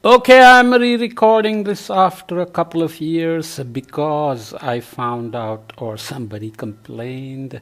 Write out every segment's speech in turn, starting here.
Okay, I'm re-recording this after a couple of years because I found out or somebody complained.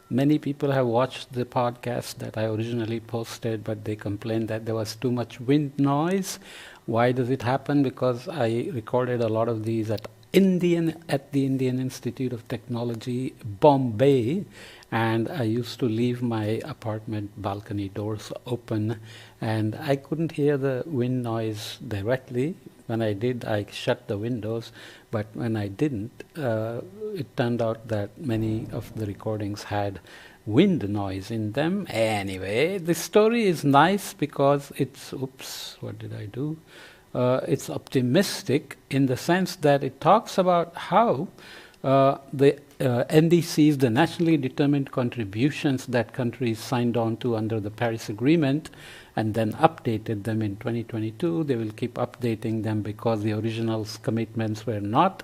Many people have watched the podcast that I originally posted, but they complained that there was too much wind noise. Why does it happen? Because I recorded a lot of these at the Indian Institute of Technology, Bombay, and I used to leave my apartment balcony doors open, and I couldn't hear the wind noise directly. When I did, I shut the windows, but when I didn't, it turned out that many of the recordings had wind noise in them. Anyway, this story is nice because it's, oops, what did I do? It's optimistic in the sense that it talks about how the NDCs, the nationally determined contributions that countries signed on to under the Paris Agreement and then updated them in 2022. They will keep updating them because the original commitments were not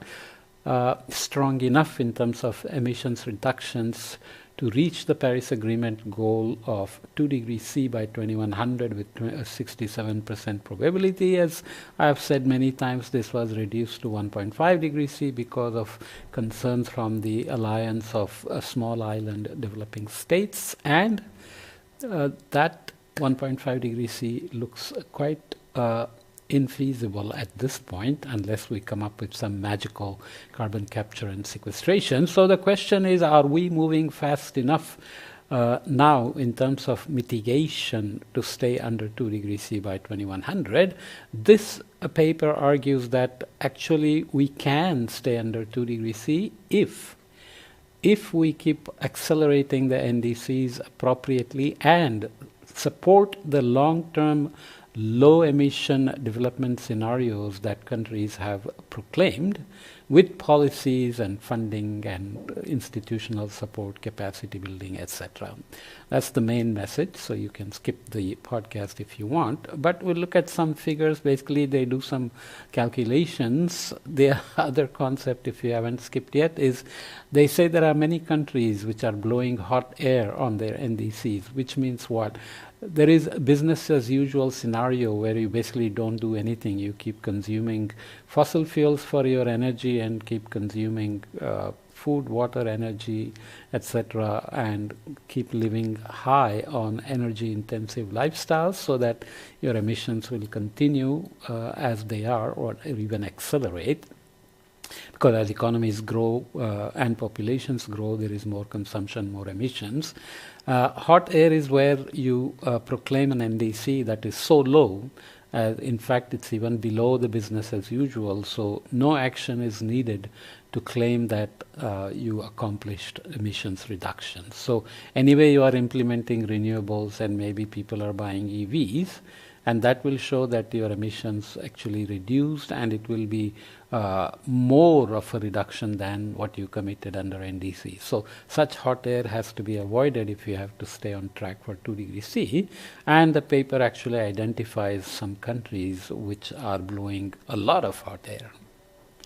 strong enough in terms of emissions reductions to reach the Paris Agreement goal of 2 degrees C by 2100 with a 67% probability. As I have said many times, this was reduced to 1.5 degrees C because of concerns from the alliance of small island developing states, and that 1.5 degrees C looks quite infeasible at this point unless we come up with some magical carbon capture and sequestration. So the question is, are we moving fast enough now in terms of mitigation to stay under 2 degrees C by 2100? This paper argues that actually we can stay under 2 degrees C if we keep accelerating the NDCs appropriately and support the long-term low emission development scenarios that countries have proclaimed with policies and funding and institutional support, capacity building, etc. That's the main message, so you can skip the podcast if you want. But we'll look at some figures. Basically, they do some calculations. The other concept, if you haven't skipped yet, is they say there are many countries which are blowing hot air on their NDCs, which means what? There is a business as usual scenario where you basically don't do anything. You keep consuming fossil fuels for your energy and keep consuming food, water, energy, etc., and keep living high on energy intensive lifestyles so that your emissions will continue as they are or even accelerate. Because as economies grow and populations grow, there is more consumption, more emissions. Hot air is where you proclaim an NDC that is so low, in fact it's even below the business as usual, so no action is needed to claim that you accomplished emissions reduction. So anyway, you are implementing renewables and maybe people are buying EVs, and that will show that your emissions actually reduced, and it will be more of a reduction than what you committed under NDC. So such hot air has to be avoided if you have to stay on track for 2 degrees C. And the paper actually identifies some countries which are blowing a lot of hot air.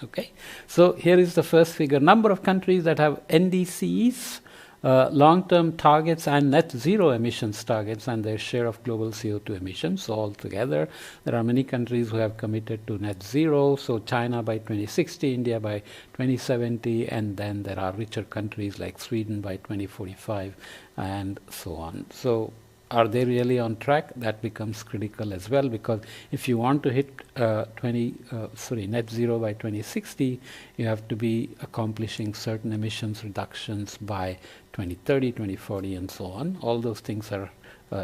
Okay, so here is the first figure. Number of countries that have NDCs, long-term targets and net zero emissions targets and their share of global CO2 emissions. So altogether, there are many countries who have committed to net zero. So China by 2060, India by 2070, and then there are richer countries like Sweden by 2045 and so on. So are they really on track? That becomes critical as well, because if you want to hit net zero by 2060, you have to be accomplishing certain emissions reductions by 2030, 2040, and so on. All those things are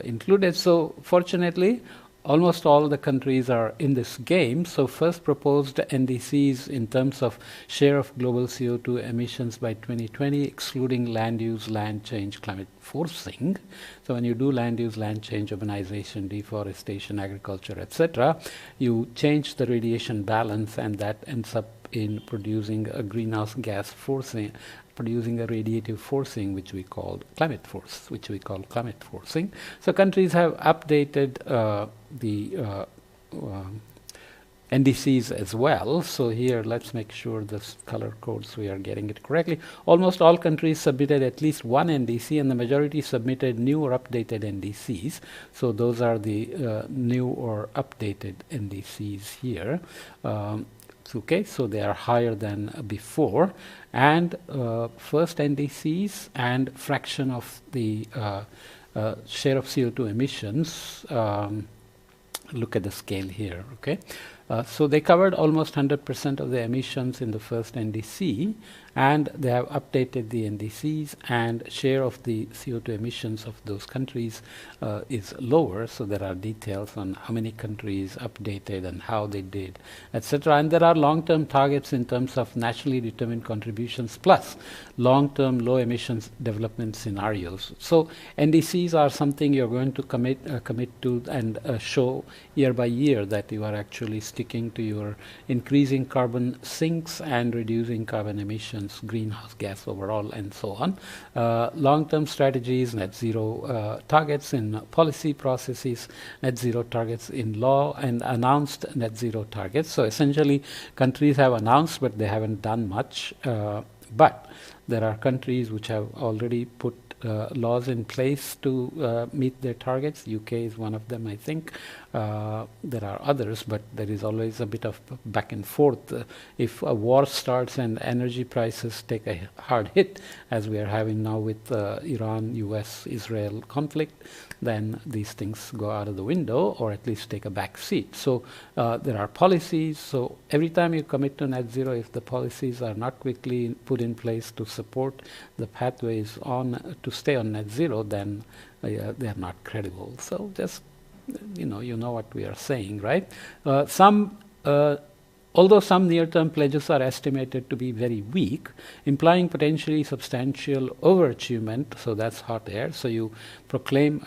included. So fortunately, almost all the countries are in this game. So first proposed NDCs in terms of share of global CO2 emissions by 2020, excluding land use, land change, climate forcing. So when you do land use, land change, urbanization, deforestation, agriculture, etc., you change the radiation balance, and that ends up in producing a greenhouse gas forcing, producing a radiative forcing, which we call climate forcing. So countries have updated the NDCs as well. So here, let's make sure this color codes we are getting it correctly. Almost all countries submitted at least one NDC, and the majority submitted new or updated NDCs. So those are the new or updated NDCs here. Okay, so they are higher than before, and first NDCs and fraction of the share of CO2 emissions. Look at the scale here, okay? So they covered almost 100% of the emissions in the first NDC, and they have updated the NDCs, and share of the CO2 emissions of those countries is lower. So there are details on how many countries updated and how they did, etc. And there are long-term targets in terms of nationally determined contributions plus long-term low emissions development scenarios. So NDCs are something you're going to commit to and show year by year that you are actually sticking to your increasing carbon sinks and reducing carbon emissions, greenhouse gas overall, and so on. Long-term strategies, net zero targets in policy processes, net zero targets in law, and announced net zero targets. So essentially, countries have announced, but they haven't done much. But there are countries which have already put laws in place to meet their targets. UK is one of them, I think. There are others, but there is always a bit of back and forth. If a war starts and energy prices take a hard hit, as we are having now with Iran, US, Israel conflict, then these things go out of the window, or at least take a back seat. So there are policies. So every time you commit to net zero, if the policies are not quickly put in place to support the pathways on to stay on net zero, then they are not credible. So just you know what we are saying, right? Although some near-term pledges are estimated to be very weak, implying potentially substantial overachievement, so that's hot air. So you proclaim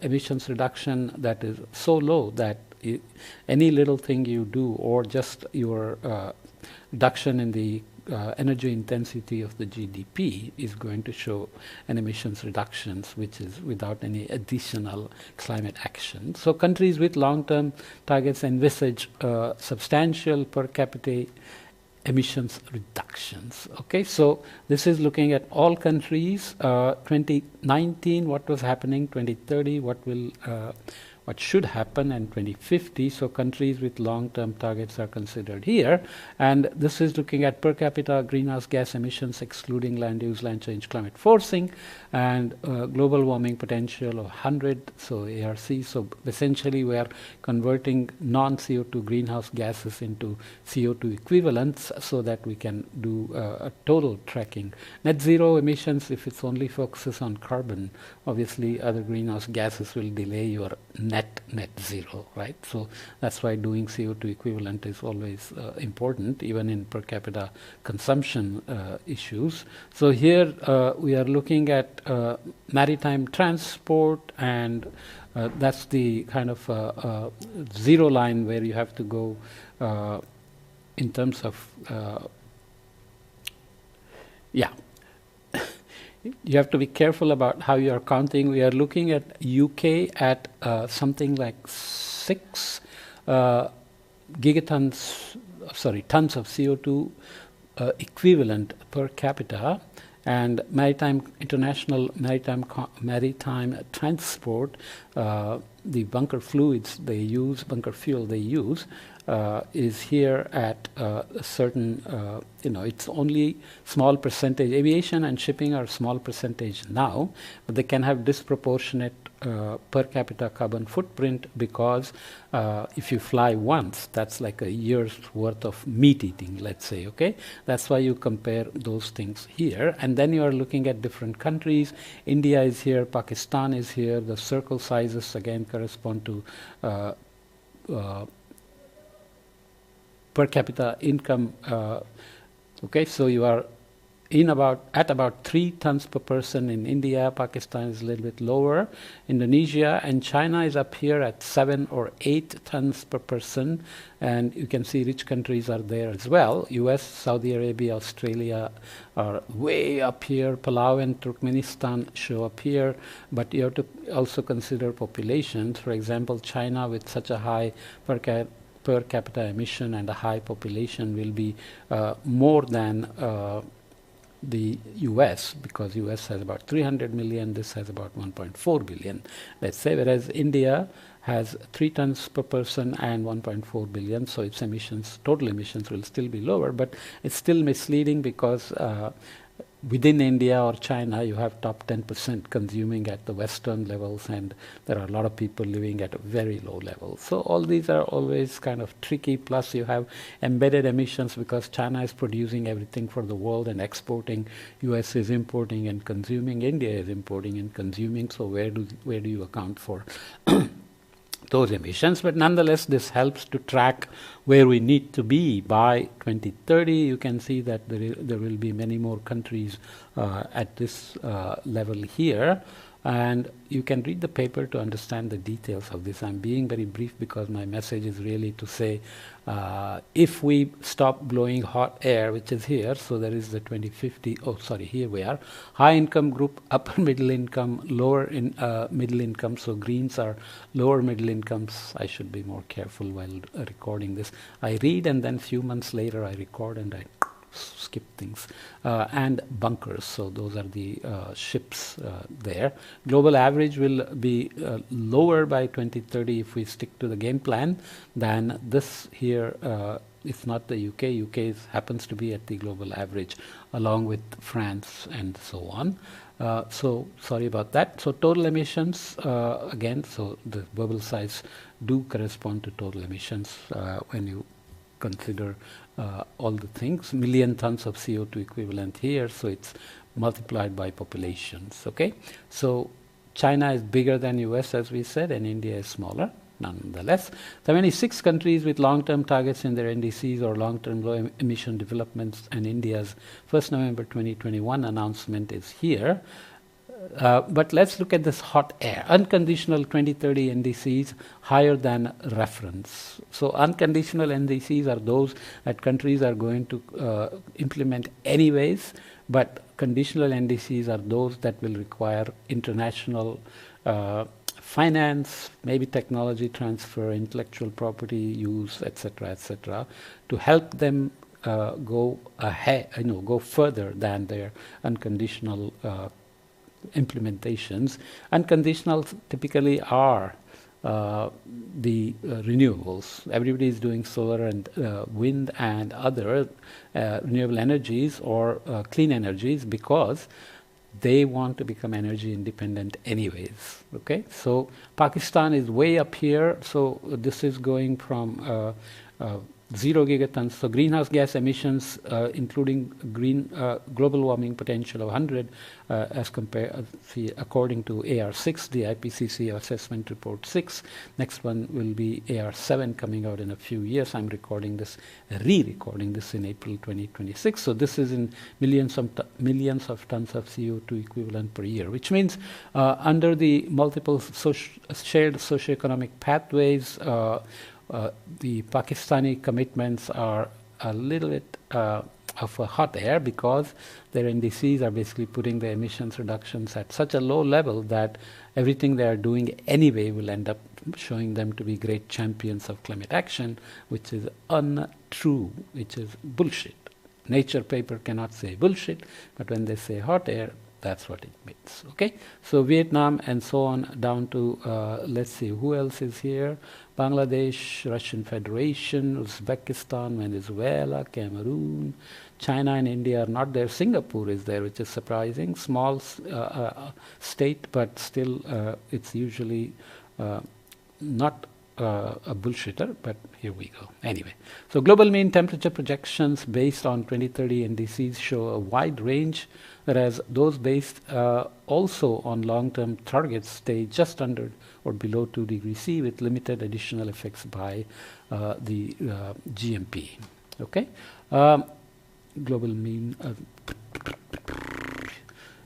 emissions reduction that is so low that any little thing you do, or just your reduction in the energy intensity of the GDP, is going to show an emissions reductions, which is without any additional climate action. So countries with long-term targets envisage substantial per capita emissions reductions. Okay, so this is looking at all countries. 2019, what was happening, 2030, what should happen, and 2050. So countries with long-term targets are considered here, and this is looking at per capita greenhouse gas emissions excluding land use, land change, climate forcing, and global warming potential of 100, so ARC. So essentially we are converting non-CO2 greenhouse gases into CO2 equivalents so that we can do a total tracking. Net zero emissions, if it's only focuses on carbon, obviously other greenhouse gases will delay your net zero, right? So that's why doing CO2 equivalent is always important, even in per capita consumption issues. So here we are looking at maritime transport, and that's the kind of zero line where you have to go in terms of you have to be careful about how you are counting. We are looking at UK at something like 6 gigatons, tons of CO2 equivalent per capita, and international maritime transport, the bunker fluids they use, bunker fuel they use, is here at a certain, it's only small percentage. Aviation and shipping are small percentage now, but they can have disproportionate per capita carbon footprint, because if you fly once, that's like a year's worth of meat eating, let's say, okay? That's why you compare those things here. And then you are looking at different countries. India is here, Pakistan is here. The circle sizes again correspond to per capita income. Okay, so you are at about 3 tons per person in India. Pakistan is a little bit lower. Indonesia and China is up here at 7 or 8 tons per person, and you can see rich countries are there as well. US, Saudi Arabia, Australia are way up here. Palau and Turkmenistan show up here, but you have to also consider populations. For example, China with such a high per per capita emission and a high population will be more than the US, because US has about 300 million, this has about 1.4 billion, let's say, whereas India has 3 tons per person and 1.4 billion, so its emissions, total emissions will still be lower, but it's still misleading because within India or China, you have top 10% consuming at the Western levels, and there are a lot of people living at a very low level. So all these are always kind of tricky. Plus, you have embedded emissions because China is producing everything for the world and exporting. US is importing and consuming. India is importing and consuming. So where do you account for those emissions? But nonetheless, this helps to track where we need to be by 2030. You can see that there will be many more countries at this level here, and you can read the paper to understand the details of this. I'm being very brief because my message is really to say if we stop blowing hot air, which is here, so there is the 2050, here we are, high income group, upper middle income, lower middle income, so greens are lower middle incomes. I should be more careful while recording this. I read and then few months later I record and I skip things, and bunkers, so those are the ships there. Global average will be lower by 2030 if we stick to the game plan than this here. It's not the UK. UK happens to be at the global average along with France and so on. So sorry about that. So total emissions, again, so the bubble size do correspond to total emissions when you consider all the things. Million tons of CO2 equivalent here, so it's multiplied by populations. Okay, so China is bigger than US, as we said, and India is smaller. Nonetheless, 76 countries with long-term targets in their NDCs or long-term low emission developments, and India's 1st November 2021 announcement is here. But let's look at this hot air. Unconditional 2030 NDCs higher than reference. So unconditional NDCs are those that countries are going to implement anyways, but conditional NDCs are those that will require international finance, maybe technology transfer, intellectual property use, etc., to help them go ahead, go further than their unconditional implementations. Unconditionals typically are the renewables. Everybody is doing solar and wind and other renewable energies or clean energies because they want to become energy independent anyways. Okay, so Pakistan is way up here. So this is going from 0 gigatons. So greenhouse gas emissions, including global warming potential of 100, as compared, according to AR6, the IPCC assessment report 6. Next one will be AR7 coming out in a few years. I'm re-recording this in April 2026. So this is in millions of tons of CO2 equivalent per year, which means under the multiple shared socioeconomic pathways, the Pakistani commitments are a little bit of a hot air because their NDCs are basically putting the emissions reductions at such a low level that everything they are doing anyway will end up showing them to be great champions of climate action, which is untrue, which is bullshit. Nature paper cannot say bullshit, but when they say hot air, that's what it means. Okay, so Vietnam and so on down to let's see who else is here. Bangladesh, Russian Federation, Uzbekistan, Venezuela, Cameroon, China and India are not there. Singapore is there, which is surprising. Small state, but still it's usually not a bullshitter, but here we go. Anyway, so global mean temperature projections based on 2030 NDCs show a wide range, whereas those based also on long-term targets stay just under or below 2 degrees C with limited additional effects by the GMP. Okay, global mean.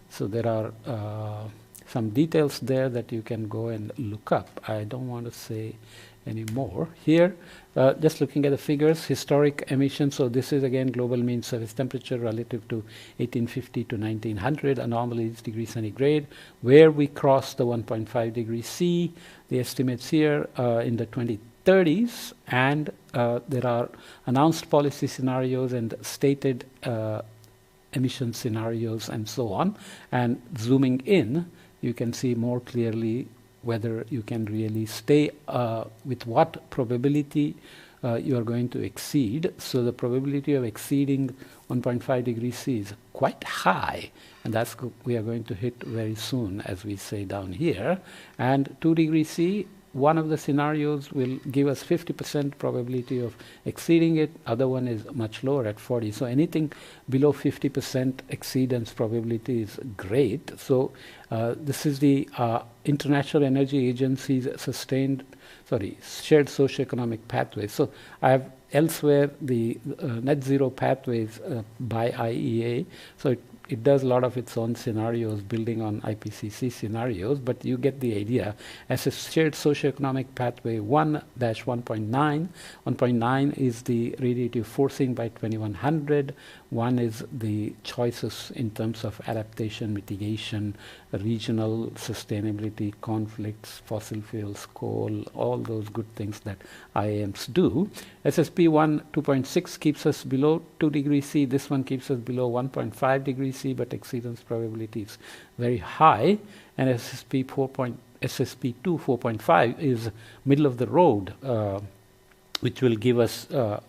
So there are some details there that you can go and look up. I don't want to say any more here. Just looking at the figures, historic emissions. So this is again global mean surface temperature relative to 1850 to 1900, anomalies degree centigrade, where we cross the 1.5 degrees C. The estimates here in the 2030 2030s, and there are announced policy scenarios and stated emission scenarios and so on. And zooming in, you can see more clearly whether you can really stay with what probability you are going to exceed. So the probability of exceeding 1.5 degrees C is quite high, and that's we are going to hit very soon, as we say down here. And 2 degrees C, one of the scenarios will give us 50% probability of exceeding it. Other one is much lower at 40. So anything below 50% exceedance probability is great. So this is the International Energy Agency's shared socioeconomic pathways. So I have elsewhere the net zero pathways by IEA. So it does a lot of its own scenarios building on IPCC scenarios, but you get the idea. As a shared socioeconomic pathway 1-1.9, 1.9 is the radiative forcing by 2100, 1 is the choices in terms of adaptation, mitigation, regional sustainability, conflicts, fossil fuels, coal, all those good things that IAMs do. SSP 1 2.6 keeps us below 2 degrees C. This one keeps us below 1.5 degrees C, but exceedance probability is very high. And SSP 2 4.5 is middle of the road, which will give us a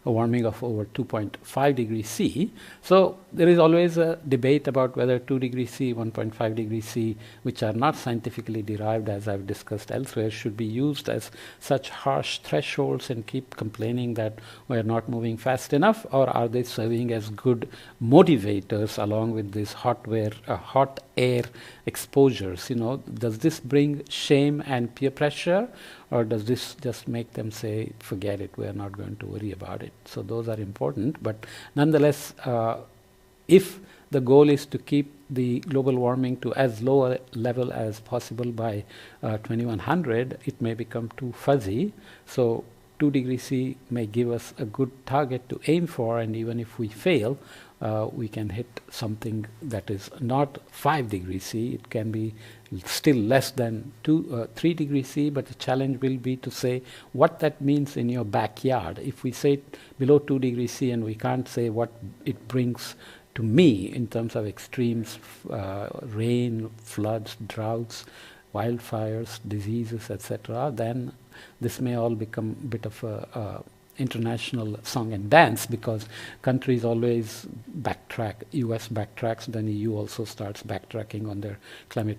warming of over 2.5 degrees C. So there is always a debate about whether 2 degrees C, 1.5 degrees C, which are not scientifically derived, as I've discussed elsewhere, should be used as such harsh thresholds and keep complaining that we're not moving fast enough, or are they serving as good motivators along with these hot air exposures? Does this bring shame and peer pressure, or does this just make them say, forget it, we're not going to worry about it? So those are important, but nonetheless, if the goal is to keep the global warming to as low a level as possible by 2100, it may become too fuzzy. So 2 degrees C may give us a good target to aim for, and even if we fail, we can hit something that is not 5 degrees C. It can be still less than 3 degrees C, but the challenge will be to say what that means in your backyard. If we say below 2 degrees C and we can't say what it brings to me in terms of extremes, rain, floods, droughts, wildfires, diseases, etc., then this may all become a bit of a international song and dance, because countries always backtrack. US backtracks, then EU also starts backtracking on their climate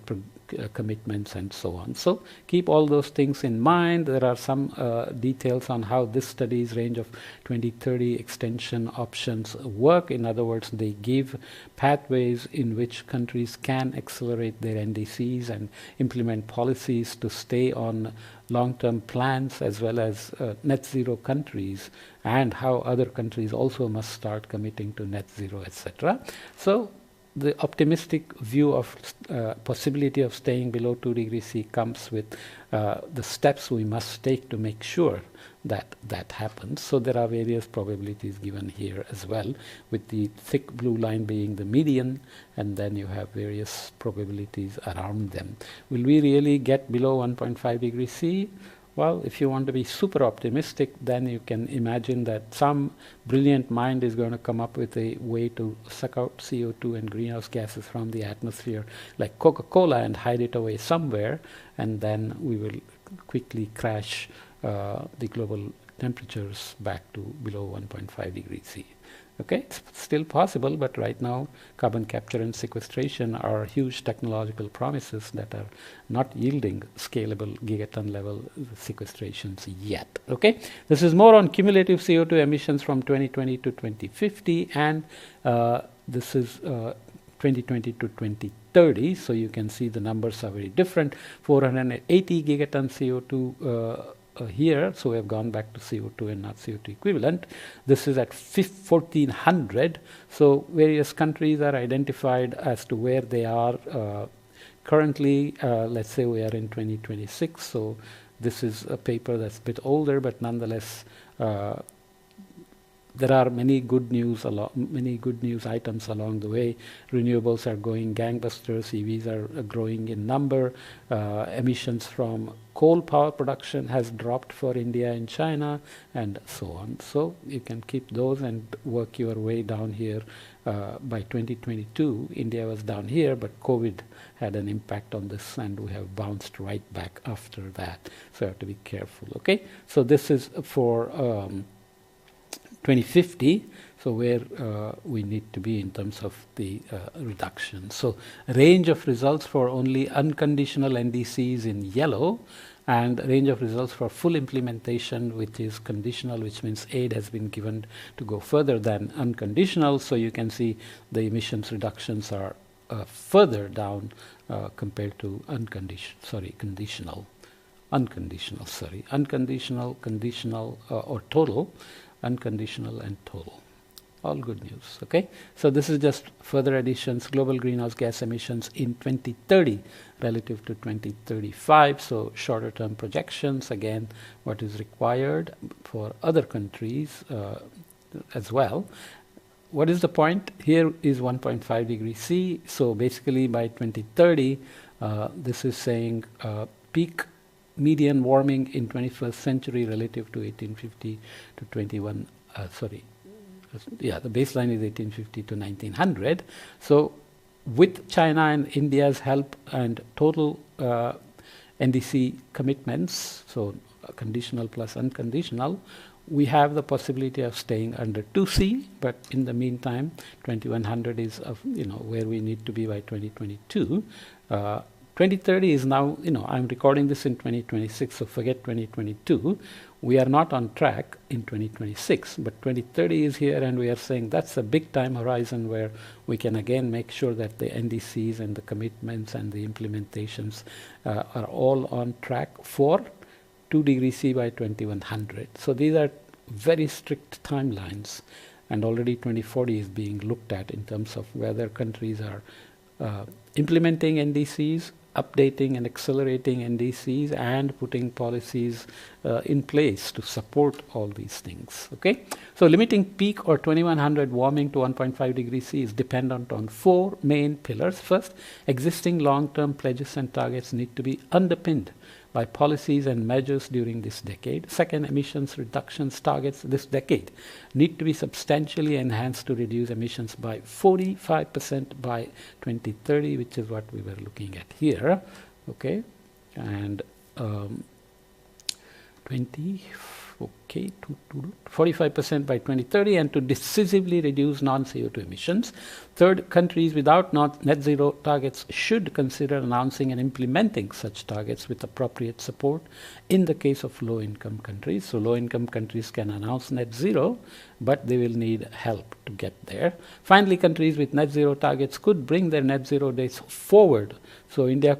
commitments and so on. So keep all those things in mind. There are some details on how this study's range of 2030 extension options work. In other words, they give pathways in which countries can accelerate their NDCs and implement policies to stay on long-term plans, as well as net zero countries, and how other countries also must start committing to net zero, etc. So the optimistic view of possibility of staying below 2 degrees C comes with the steps we must take to make sure that that happens. So there are various probabilities given here as well, with the thick blue line being the median, and then you have various probabilities around them. Will we really get below 1.5 degrees C? Well, if you want to be super optimistic, then you can imagine that some brilliant mind is going to come up with a way to suck out CO2 and greenhouse gases from the atmosphere, like Coca-Cola, and hide it away somewhere, and then we will quickly crash the global temperatures back to below 1.5 degrees C. Okay, it's still possible, but right now carbon capture and sequestration are huge technological promises that are not yielding scalable gigaton level sequestrations yet. Okay, this is more on cumulative CO2 emissions from 2020 to 2050, and this is 2020 to 2030. So you can see the numbers are very different. 480 gigaton CO2 here, so we have gone back to CO2 and not CO2 equivalent. This is at 1400. So various countries are identified as to where they are currently. Let's say we are in 2026. So this is a paper that's a bit older, but nonetheless there are many good news items along the way. Renewables are going gangbusters. EVs are growing in number. Emissions from coal power production has dropped for India and China, and so on. So you can keep those and work your way down here. By 2022, India was down here, but COVID had an impact on this, and we have bounced right back after that. So you have to be careful. Okay. So this is for 2050, so where we need to be in terms of the reduction. So range of results for only unconditional NDCs in yellow, and range of results for full implementation, which is conditional, which means aid has been given to go further than unconditional. So you can see the emissions reductions are further down compared to conditional, conditional, or total. Unconditional and total. All good news. Okay. So this is just further additions. Global greenhouse gas emissions in 2030 relative to 2035. So shorter term projections. Again, what is required for other countries as well. What is the point? Here is 1.5 degrees C. So basically by 2030, this is saying peak median warming in 21st century relative to 1850 to the baseline is 1850 to 1900. So with China and India's help and total NDC commitments, so conditional plus unconditional, we have the possibility of staying under 2C, but in the meantime 2100 is where we need to be by 2022. 2030 is now, I'm recording this in 2026, so forget 2022. We are not on track in 2026, but 2030 is here, and we are saying that's a big time horizon where we can again make sure that the NDCs and the commitments and the implementations are all on track for 2 degrees C by 2100. So these are very strict timelines, and already 2040 is being looked at in terms of whether countries are implementing NDCs, updating and accelerating NDCs, and putting policies in place to support all these things. Okay, so limiting peak or 2100 warming to 1.5 degrees C is dependent on 4 main pillars. First, existing long-term pledges and targets need to be underpinned by policies and measures during this decade. Second, emissions reductions targets this decade need to be substantially enhanced to reduce emissions by 45% by 2030, which is what we were looking at here. Okay, and 45% by 2030, and to decisively reduce non-CO2 emissions. Third, countries without net zero targets should consider announcing and implementing such targets with appropriate support in the case of low-income countries. So low-income countries can announce net zero, but they will need help to get there. Finally, countries with net zero targets could bring their net zero dates forward. So India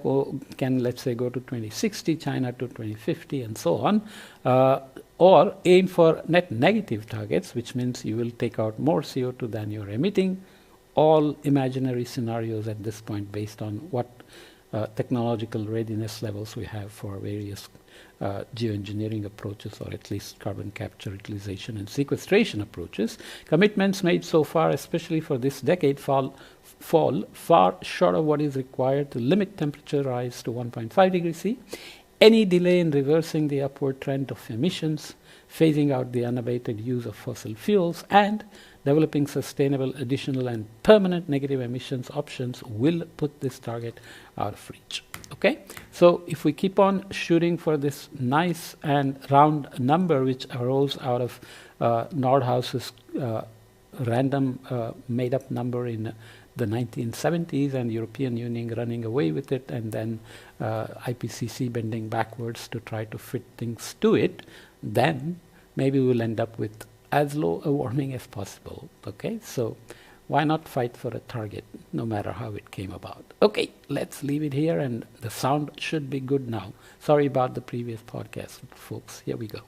can, let's say, go to 2060, China to 2050, and so on. Or aim for net negative targets, which means you will take out more CO2 than you're emitting. All imaginary scenarios at this point based on what technological readiness levels we have for various geoengineering approaches, or at least carbon capture, utilization, and sequestration approaches. Commitments made so far, especially for this decade, fall far short of what is required to limit temperature rise to 1.5 degrees C. Any delay in reversing the upward trend of emissions, phasing out the unabated use of fossil fuels, and developing sustainable additional and permanent negative emissions options will put this target out of reach. Okay, so if we keep on shooting for this nice and round number which arose out of Nordhaus's random made-up number in the 1970s, and European Union running away with it, and then IPCC bending backwards to try to fit things to it, then maybe we'll end up with as low a warming as possible. Okay, so why not fight for a target, no matter how it came about? Okay, let's leave it here, and the sound should be good now. Sorry about the previous podcast, folks. Here we go.